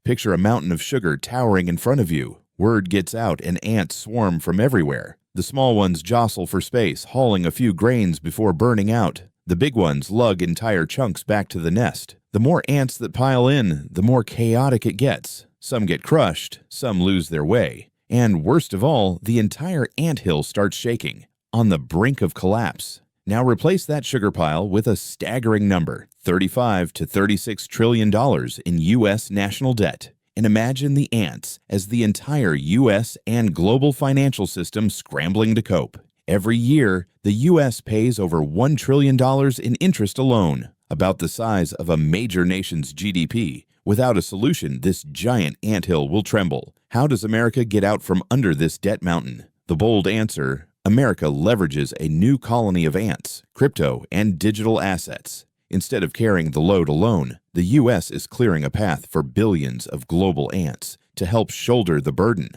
Picture a mountain of sugar towering in front of you. Word gets out and ants swarm from everywhere. The small ones jostle for space, hauling a few grains before burning out. The big ones lug entire chunks back to the nest. The more ants that pile in, the more chaotic it gets. Some get crushed, some lose their way. And worst of all, the entire anthill starts shaking, on the brink of collapse. Now replace that sugar pile with a staggering number, $35 to $36 trillion in U.S. national debt. And imagine the ants as the entire U.S. and global financial system scrambling to cope. Every year, the U.S. pays over $1 trillion in interest alone, about the size of a major nation's GDP. Without a solution, this giant anthill will tremble. How does America get out from under this debt mountain? The bold answer: America leverages a new colony of ants, crypto, and digital assets. Instead of carrying the load alone, the U.S. is clearing a path for billions of global ants to help shoulder the burden.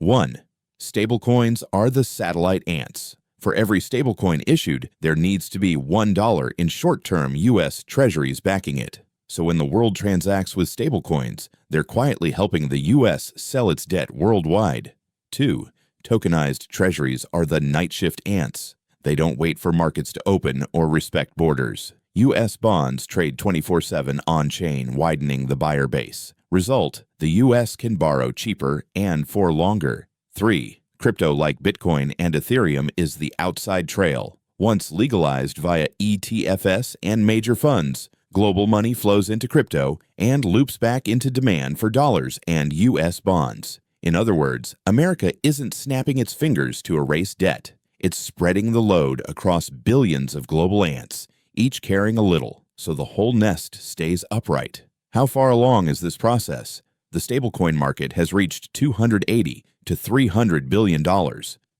1. Stablecoins are the satellite ants. For every stablecoin issued, there needs to be $1 in short-term U.S. Treasuries backing it. So when the world transacts with stablecoins, they're quietly helping the U.S. sell its debt worldwide. 2. Tokenized Treasuries are the night shift ants. They don't wait for markets to open or respect borders. U.S. bonds trade 24/7 on-chain, widening the buyer base. Result: the U.S. can borrow cheaper and for longer. 3. Crypto like Bitcoin and Ethereum is the outside trail. Once legalized via ETFs and major funds, global money flows into crypto and loops back into demand for dollars and U.S. bonds. In other words, America isn't snapping its fingers to erase debt. It's spreading the load across billions of global ants, each carrying a little, so the whole nest stays upright. How far along is this process? The stablecoin market has reached $280 to $300 billion.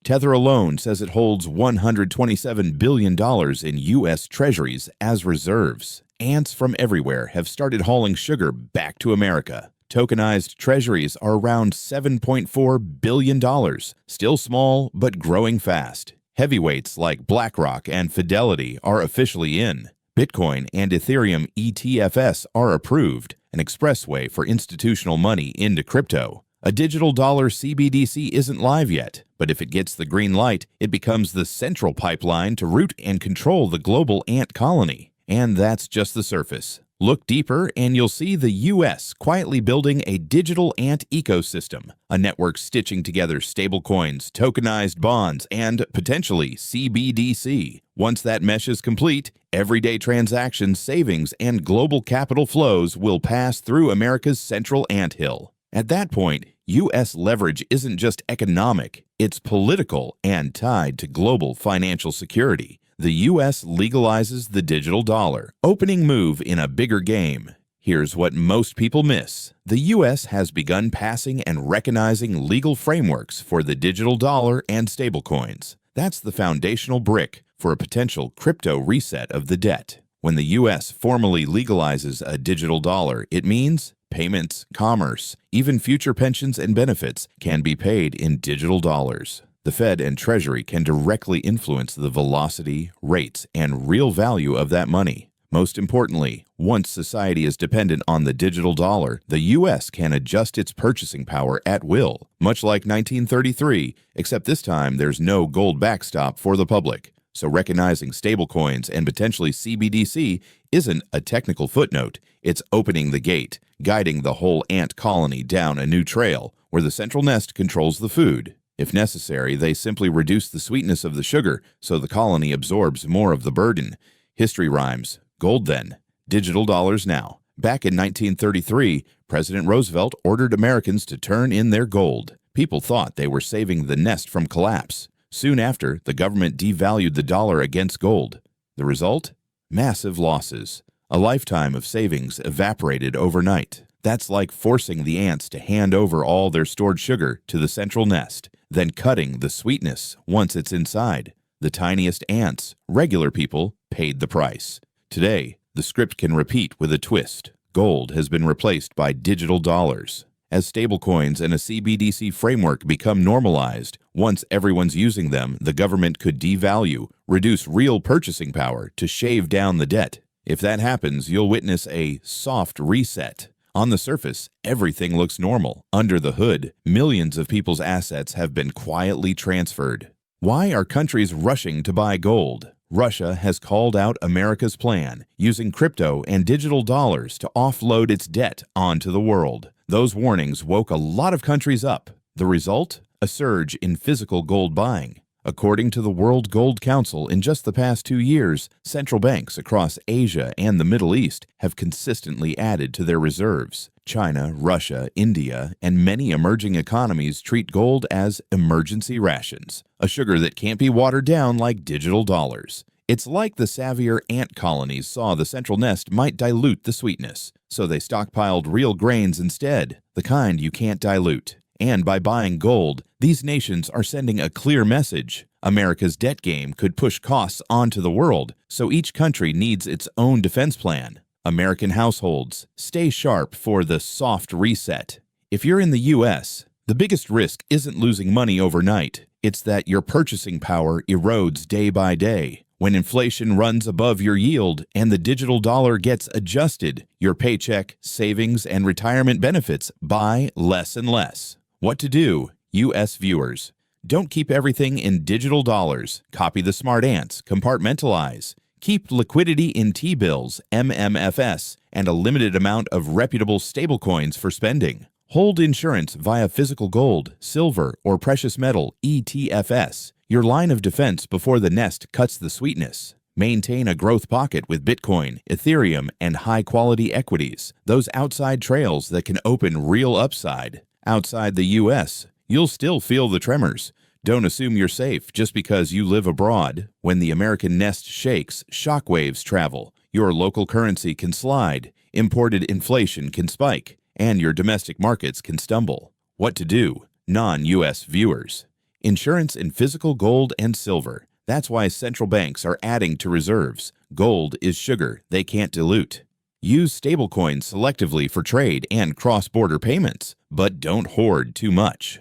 Tether alone says it holds $127 billion in U.S. Treasuries as reserves. Ants from everywhere have started hauling sugar back to America. Tokenized treasuries are around $7.4 billion, still small but growing fast. Heavyweights like BlackRock and Fidelity are officially in. Bitcoin and Ethereum ETFs are approved, an expressway for institutional money into crypto. A digital dollar CBDC isn't live yet, but if it gets the green light, it becomes the central pipeline to root and control the global ant colony. And that's just the surface. Look deeper and you'll see the U.S. quietly building a digital ant ecosystem, a network stitching together stablecoins, tokenized bonds, and potentially CBDC. Once that mesh is complete, everyday transactions, savings, and global capital flows will pass through America's central anthill. At that point, U.S. leverage isn't just economic, it's political and tied to global financial security. The U.S. legalizes the digital dollar, opening move in a bigger game. Here's what most people miss. The U.S. has begun passing and recognizing legal frameworks for the digital dollar and stablecoins. That's the foundational brick for a potential crypto reset of the debt. When the U.S. formally legalizes a digital dollar, it means payments, commerce, even future pensions and benefits can be paid in digital dollars. The Fed and Treasury can directly influence the velocity, rates, and real value of that money. Most importantly, once society is dependent on the digital dollar, the U.S. can adjust its purchasing power at will, much like 1933, except this time there's no gold backstop for the public. So recognizing stablecoins and potentially CBDC isn't a technical footnote, it's opening the gate, guiding the whole ant colony down a new trail where the central nest controls the food. If necessary, they simply reduce the sweetness of the sugar so the colony absorbs more of the burden. History rhymes. Gold then. Digital dollars now. Back in 1933, President Roosevelt ordered Americans to turn in their gold. People thought they were saving the nest from collapse. Soon after, the government devalued the dollar against gold. The result? Massive losses. A lifetime of savings evaporated overnight. That's like forcing the ants to hand over all their stored sugar to the central nest, then cutting the sweetness once it's inside. The tiniest ants, regular people, paid the price. Today, the script can repeat with a twist. Gold has been replaced by digital dollars. As stablecoins and a CBDC framework become normalized, once everyone's using them, the government could devalue, reduce real purchasing power to shave down the debt. If that happens, you'll witness a soft reset. On the surface, everything looks normal. Under the hood, millions of people's assets have been quietly transferred. Why are countries rushing to buy gold? Russia has called out America's plan, using crypto and digital dollars to offload its debt onto the world. Those warnings woke a lot of countries up. The result? A surge in physical gold buying. According to the World Gold Council, in just the past 2 years, central banks across Asia and the Middle East have consistently added to their reserves. China, Russia, India, and many emerging economies treat gold as emergency rations, a sugar that can't be watered down like digital dollars. It's like the savvier ant colonies saw the central nest might dilute the sweetness, so they stockpiled real grains instead, the kind you can't dilute. And by buying gold, these nations are sending a clear message. America's debt game could push costs onto the world, so each country needs its own defense plan. American households, stay sharp for the soft reset. If you're in the U.S., the biggest risk isn't losing money overnight. It's that your purchasing power erodes day by day. When inflation runs above your yield and the digital dollar gets adjusted, your paycheck, savings, and retirement benefits buy less and less. What to do, U.S. viewers? Don't keep everything in digital dollars. Copy the smart ants. Compartmentalize. Keep liquidity in T-bills, MMFS, and a limited amount of reputable stablecoins for spending. Hold insurance via physical gold, silver, or precious metal, ETFs, your line of defense before the nest cuts the sweetness. Maintain a growth pocket with Bitcoin, Ethereum, and high-quality equities, those outside trails that can open real upside. Outside the U.S., you'll still feel the tremors. Don't assume you're safe just because you live abroad. When the American nest shakes, shockwaves travel. Your local currency can slide, imported inflation can spike, and your domestic markets can stumble. What to do, non-U.S. viewers? Insurance in physical gold and silver. That's why central banks are adding to reserves. Gold is sugar they can't dilute. Use stablecoins selectively for trade and cross-border payments, but don't hoard too much.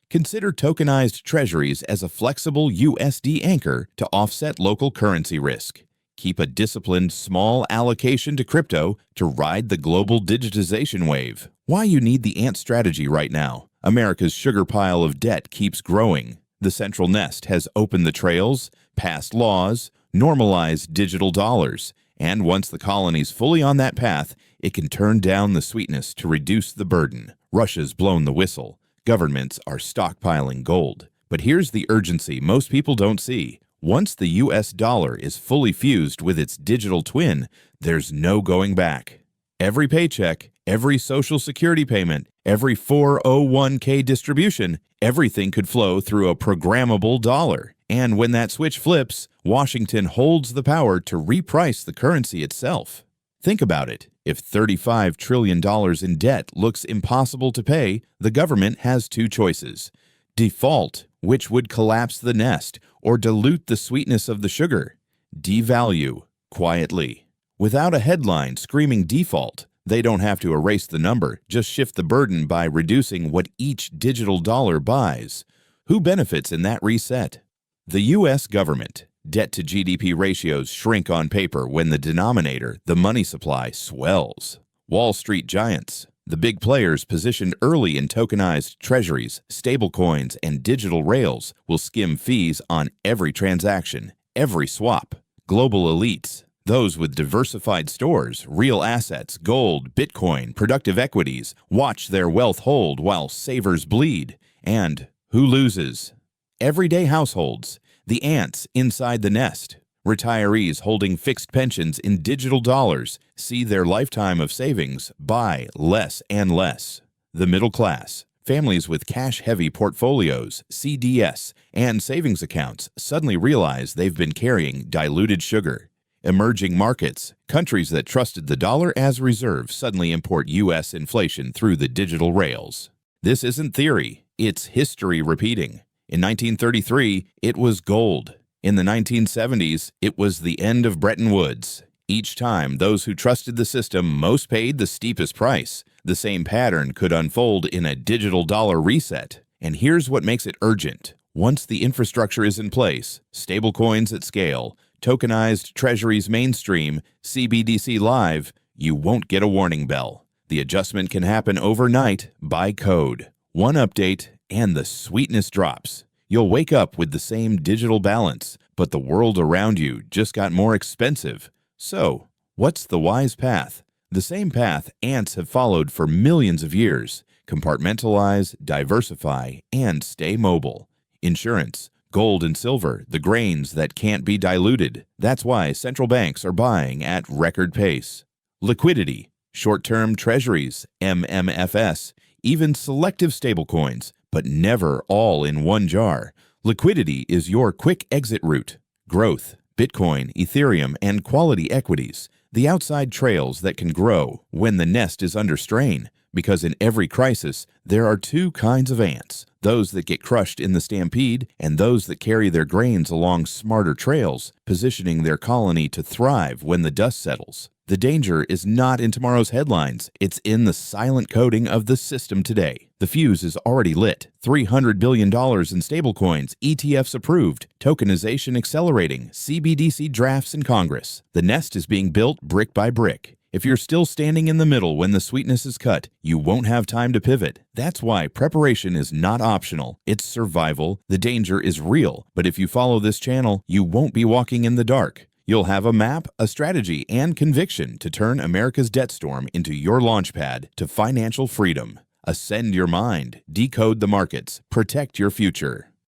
Consider tokenized treasuries as a flexible USD anchor to offset local currency risk. Keep a disciplined, small allocation to crypto to ride the global digitization wave. Why you need the ant strategy right now? America's sugar pile of debt keeps growing. The central nest has opened the trails, passed laws, normalized digital dollars, and once the colony's fully on that path, it can turn down the sweetness to reduce the burden. Russia's blown the whistle. Governments are stockpiling gold. But here's the urgency most people don't see. Once the US dollar is fully fused with its digital twin, there's no going back. Every paycheck, every Social Security payment, every 401k distribution, everything could flow through a programmable dollar. And when that switch flips, Washington holds the power to reprice the currency itself. Think about it. If $35 trillion in debt looks impossible to pay, the government has two choices. Default, which would collapse the nest or dilute the sweetness of the sugar. Devalue, quietly. Without a headline screaming default, they don't have to erase the number, just shift the burden by reducing what each digital dollar buys. Who benefits in that reset? The U.S. government. Debt to GDP ratios shrink on paper when the denominator, the money supply, swells. Wall Street giants. The big players positioned early in tokenized treasuries, stablecoins, and digital rails will skim fees on every transaction, every swap. Global elites. Those with diversified stores, real assets, gold, Bitcoin, productive equities, watch their wealth hold while savers bleed. And who loses? Everyday households, the ants inside the nest. Retirees holding fixed pensions in digital dollars see their lifetime of savings buy less and less. The middle class, families with cash-heavy portfolios, CDS, and savings accounts suddenly realize they've been carrying diluted sugar. Emerging markets, countries that trusted the dollar as reserve suddenly import U.S. inflation through the digital rails. This isn't theory, it's history repeating. In 1933, it was gold. In the 1970s, it was the end of Bretton Woods. Each time, those who trusted the system most paid the steepest price. The same pattern could unfold in a digital dollar reset. And here's what makes it urgent. Once the infrastructure is in place, stablecoins at scale, tokenized treasuries mainstream, CBDC live, you won't get a warning bell. The adjustment can happen overnight by code. One update and the sweetness drops. You'll wake up with the same digital balance, but the world around you just got more expensive. So, what's the wise path? The same path ants have followed for millions of years. Compartmentalize, diversify, and stay mobile. Insurance, gold and silver, the grains that can't be diluted. That's why central banks are buying at record pace. Liquidity, short-term treasuries, MMFS, even selective stablecoins, but never all in one jar. Liquidity is your quick exit route. Growth, Bitcoin, Ethereum, and quality equities, the outside trails that can grow when the nest is under strain. Because in every crisis, there are two kinds of ants, those that get crushed in the stampede and those that carry their grains along smarter trails, positioning their colony to thrive when the dust settles. The danger is not in tomorrow's headlines, it's in the silent coding of the system today. The fuse is already lit. $300 billion in stablecoins, ETFs approved, tokenization accelerating, CBDC drafts in Congress. The nest is being built brick by brick. If you're still standing in the middle when the sweetness is cut, you won't have time to pivot. That's why preparation is not optional. It's survival. The danger is real. But if you follow this channel, you won't be walking in the dark. You'll have a map, a strategy, and conviction to turn America's debt storm into your launchpad to financial freedom. Ascend your mind, decode the markets, protect your future.